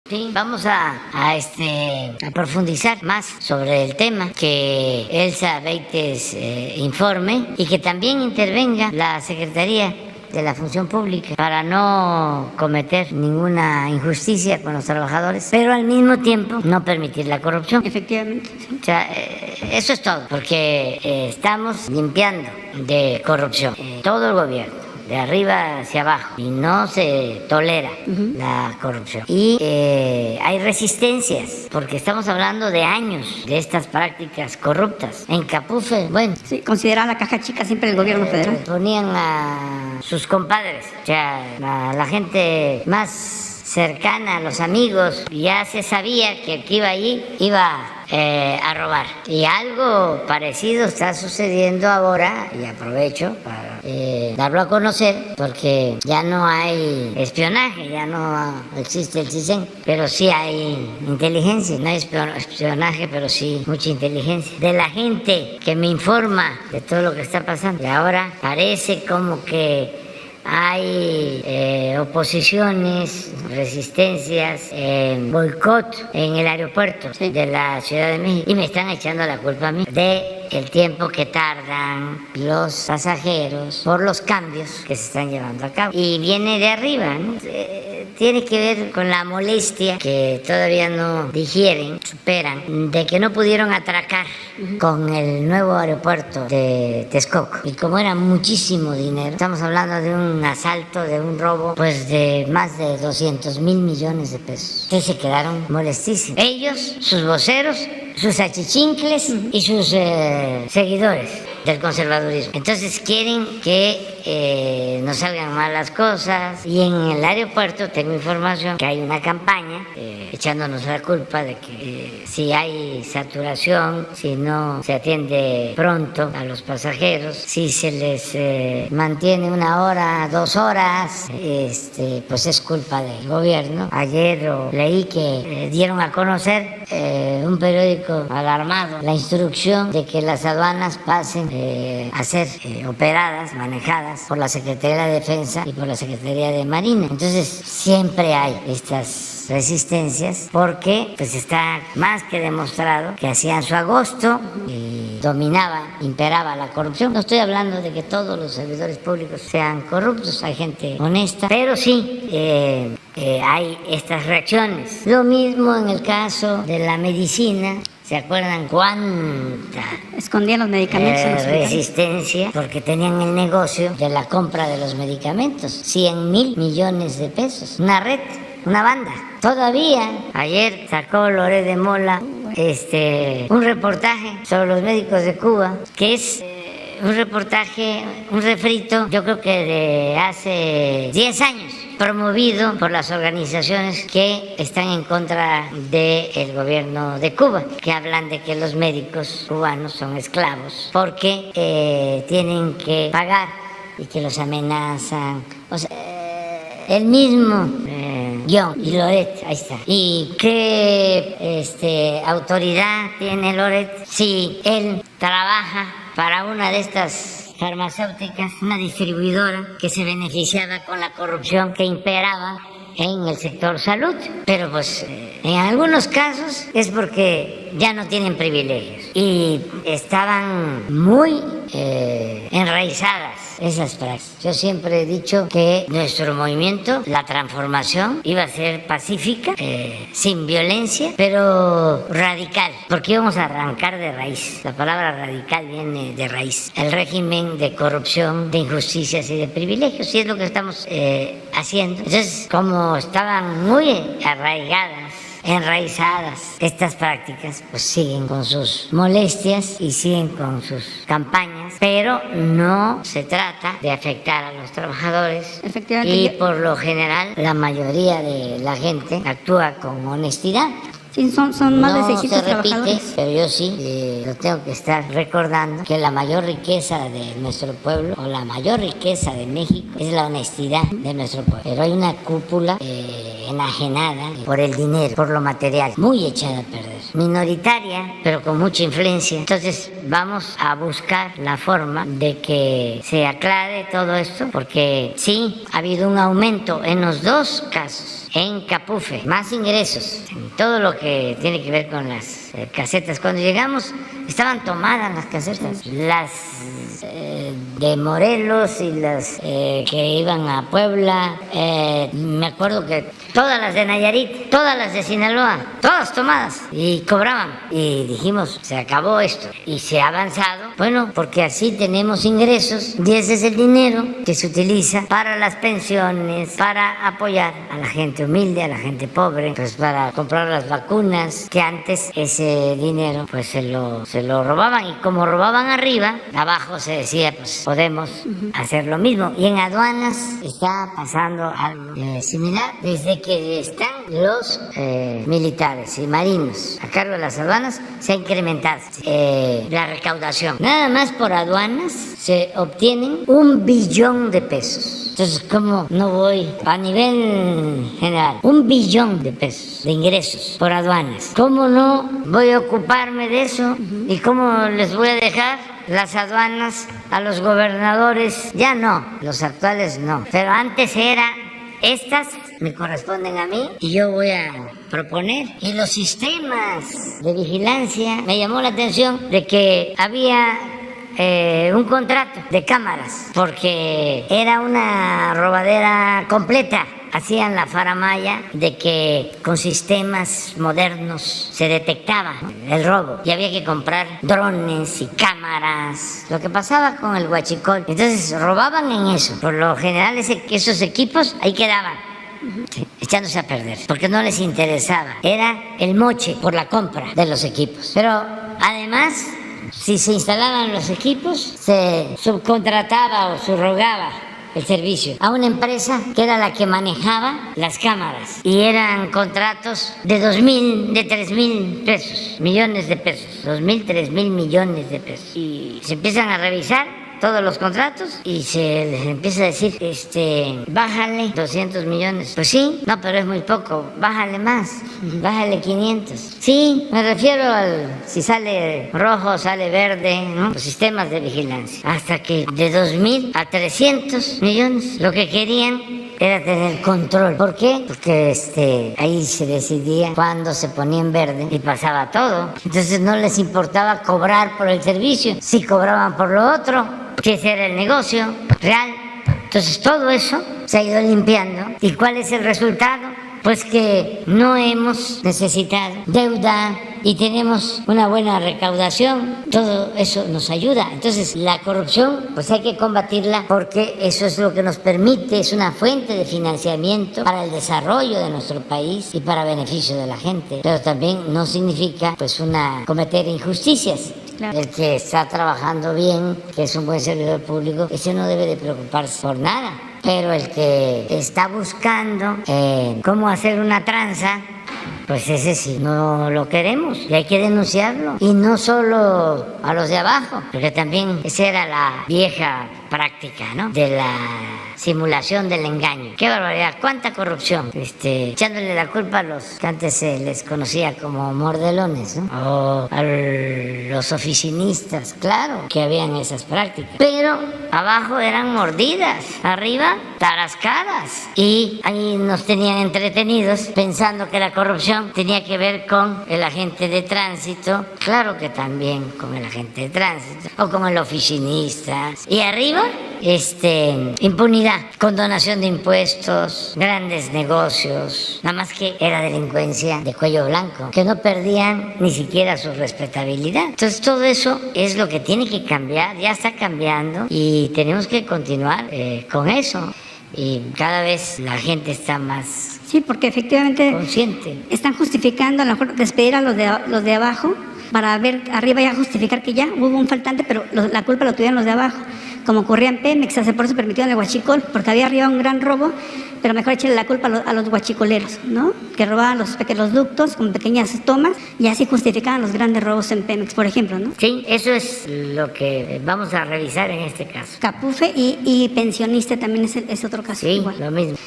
Sí, vamos a profundizar más sobre el tema, que Elsa Beites informe y que también intervenga la Secretaría de la Función Pública para no cometer ninguna injusticia con los trabajadores, pero al mismo tiempo no permitir la corrupción. Efectivamente, sí. O sea, eso es todo, porque estamos limpiando de corrupción todo el gobierno, de arriba hacia abajo, y no se tolera la corrupción. Y hay resistencias, porque estamos hablando de años de estas prácticas corruptas. En Capufe, bueno, Sí, considera la caja chica siempre el gobierno federal. ponían a sus compadres, o sea, a la gente más cercana, a los amigos, ya se sabía que el que iba allí iba a robar. Y algo parecido está sucediendo ahora, y aprovecho para darlo a conocer, porque ya no hay espionaje, ya no existe el CISEN, pero sí hay inteligencia. No hay espionaje, pero sí mucha inteligencia de la gente que me informa de todo lo que está pasando. Y ahora parece como que hay oposiciones, resistencias, boicot en el aeropuerto de la Ciudad de México, y me están echando la culpa a mí de el tiempo que tardan los pasajeros por los cambios que se están llevando a cabo. Y viene de arriba, ¿no? Tiene que ver con la molestia que todavía no digieren, superan, de que no pudieron atracar con el nuevo aeropuerto de Texcoco. Y como era muchísimo dinero, estamos hablando de un asalto, de un robo, pues de más de 200,000 millones de pesos, que se quedaron molestísimos. Ellos, sus voceros, sus achichincles y sus seguidores del conservadurismo. Entonces quieren que no salgan mal las cosas, y en el aeropuerto tengo información que hay una campaña echándonos la culpa de que si hay saturación, si no se atiende pronto a los pasajeros, si se les mantiene 1 hora, 2 horas, pues es culpa del gobierno. Ayer leí que dieron a conocer un periódico alarmado la instrucción de que las aduanas pasen a ser operadas, manejadas por la Secretaría de Defensa y por la Secretaría de Marina. Entonces siempre hay estas resistencias, porque pues está más que demostrado que hacían su agosto y dominaba, imperaba la corrupción. No estoy hablando de que todos los servidores públicos sean corruptos, hay gente honesta, pero sí hay estas reacciones. Lo mismo en el caso de la medicina. ¿Se acuerdan cuánta Escondían los medicamentos en los hospitales. resistencia? Porque tenían el negocio de la compra de los medicamentos, 100,000 millones de pesos. Una red, una banda. Todavía ayer sacó Loret de Mola un reportaje sobre los médicos de Cuba, que es un reportaje, un refrito, yo creo que de hace 10 años, promovido por las organizaciones que están en contra del gobierno de Cuba, que hablan de que los médicos cubanos son esclavos porque tienen que pagar y que los amenazan. O sea, el mismo guión. Y Loret, ahí está. ¿Y qué autoridad tiene Loret si él trabaja para una de estas farmacéuticas, una distribuidora que se beneficiaba con la corrupción que imperaba en el sector salud? Pero pues en algunos casos es porque ya no tienen privilegios y estaban muy enraizadas esas prácticas. Yo siempre he dicho que nuestro movimiento, la transformación, iba a ser pacífica, sin violencia, pero radical, porque íbamos a arrancar de raíz. La palabra radical viene de raíz. El régimen de corrupción, de injusticias y de privilegios, y es lo que estamos haciendo. Entonces, como estaban muy arraigadas, enraizadas estas prácticas, pues siguen con sus molestias y siguen con sus campañas, pero no se trata de afectar a los trabajadores. Efectivamente. Y por lo general la mayoría de la gente actúa con honestidad. Sí, son más de 600 se repite, trabajadores. pero yo sí lo tengo que estar recordando, que la mayor riqueza de nuestro pueblo, o la mayor riqueza de México, es la honestidad de nuestro pueblo. Pero hay una cúpula enajenada por el dinero, por lo material, muy echada a perder, minoritaria, pero con mucha influencia. Entonces vamos a buscar la forma de que se aclare todo esto, porque sí, ha habido un aumento en los dos casos. En Capufe, más ingresos, en todo lo que tiene que ver con las casetas. Cuando llegamos estaban tomadas las casetas, las de Morelos y las que iban a Puebla, me acuerdo que todas las de Nayarit, todas las de Sinaloa, todas tomadas y cobraban. Y dijimos, se acabó esto y se ha avanzado, bueno, porque así tenemos ingresos y ese es el dinero que se utiliza para las pensiones, para apoyar a la gente humilde, a la gente pobre, pues para comprar las vacunas, que antes ese dinero pues se lo robaban, y como robaban arriba, abajo se decía pues podemos hacer lo mismo. Y en aduanas está pasando algo similar, desde que están los militares y marinos a cargo de las aduanas se ha incrementado la recaudación. Nada más por aduanas se obtienen 1 billón de pesos. Entonces, ¿cómo no voy a nivel general? 1 billón de pesos de ingresos por aduanas. ¿Cómo no voy a ocuparme de eso? ¿Y cómo les voy a dejar las aduanas a los gobernadores? Ya no, los actuales no. Pero antes era, estas me corresponden a mí y yo voy a proponer. Y los sistemas de vigilancia, me llamó la atención de que había un contrato de cámaras, porque era una robadera completa. Hacían la faramaya de que con sistemas modernos se detectaba el robo y había que comprar drones y cámaras, lo que pasaba con el huachicol. Entonces robaban en eso. Por lo general esos equipos ahí quedaban, echándose a perder, porque no les interesaba. Era el moche por la compra de los equipos. Pero además, si se instalaban los equipos, se subcontrataba o subrogaba el servicio a una empresa que era la que manejaba las cámaras, y eran contratos de 2.000, de 3.000 pesos, millones de pesos, 2.000, 3.000 millones de pesos. Y se empiezan a revisar todos los contratos y se les empieza a decir, bájale 200 millones. Pues sí, no, pero es muy poco, bájale más, bájale 500. Sí, me refiero al, si sale rojo, sale verde, ¿no? Los sistemas de vigilancia. Hasta que de 2.000 a 300 millones, lo que querían era tener control. ¿Por qué? Porque ahí se decidía cuándo se ponía en verde y pasaba todo. Entonces no les importaba cobrar por el servicio, si cobraban por lo otro, que ese era el negocio real. Entonces todo eso se ha ido limpiando. ¿Y cuál es el resultado? Pues que no hemos necesitado deuda y tenemos una buena recaudación. Todo eso nos ayuda. Entonces la corrupción pues hay que combatirla, porque eso es lo que nos permite, es una fuente de financiamiento para el desarrollo de nuestro país y para beneficio de la gente. Pero también no significa pues cometer injusticias. Claro. El que está trabajando bien, que es un buen servidor público, ese no debe de preocuparse por nada. Pero el que está buscando cómo hacer una tranza, pues ese sí no lo queremos y hay que denunciarlo. Y no solo a los de abajo, porque también esa era la vieja práctica, ¿no? De la simulación del engaño. ¡Qué barbaridad! ¡Cuánta corrupción! Echándole la culpa a los que antes se les conocía como mordelones, ¿no? O a los oficinistas, claro, que habían esas prácticas. Pero abajo eran mordidas, arriba tarascadas. Y ahí nos tenían entretenidos pensando que la corrupción tenía que ver con el agente de tránsito. Claro que también con el agente de tránsito o con el oficinista. Y arriba, impunidad, condonación de impuestos, grandes negocios, nada más que era delincuencia de cuello blanco, que no perdían ni siquiera su respetabilidad. Entonces todo eso es lo que tiene que cambiar, ya está cambiando y tenemos que continuar con eso. Y cada vez la gente está más sí, porque efectivamente consciente. Están justificando a lo mejor despedir a los de abajo para ver arriba ya justificar que ya hubo un faltante, pero la culpa lo tuvieron los de abajo, como ocurría en Pemex. Por eso permitieron el huachicol, porque había arriba un gran robo, pero mejor echarle la culpa a los huachicoleros, ¿no? Que robaban los ductos con pequeñas tomas y así justificaban los grandes robos en Pemex, por ejemplo, ¿no? Sí, eso es lo que vamos a revisar en este caso. Capufe y pensionista también es otro caso. Sí, igual. Lo mismo.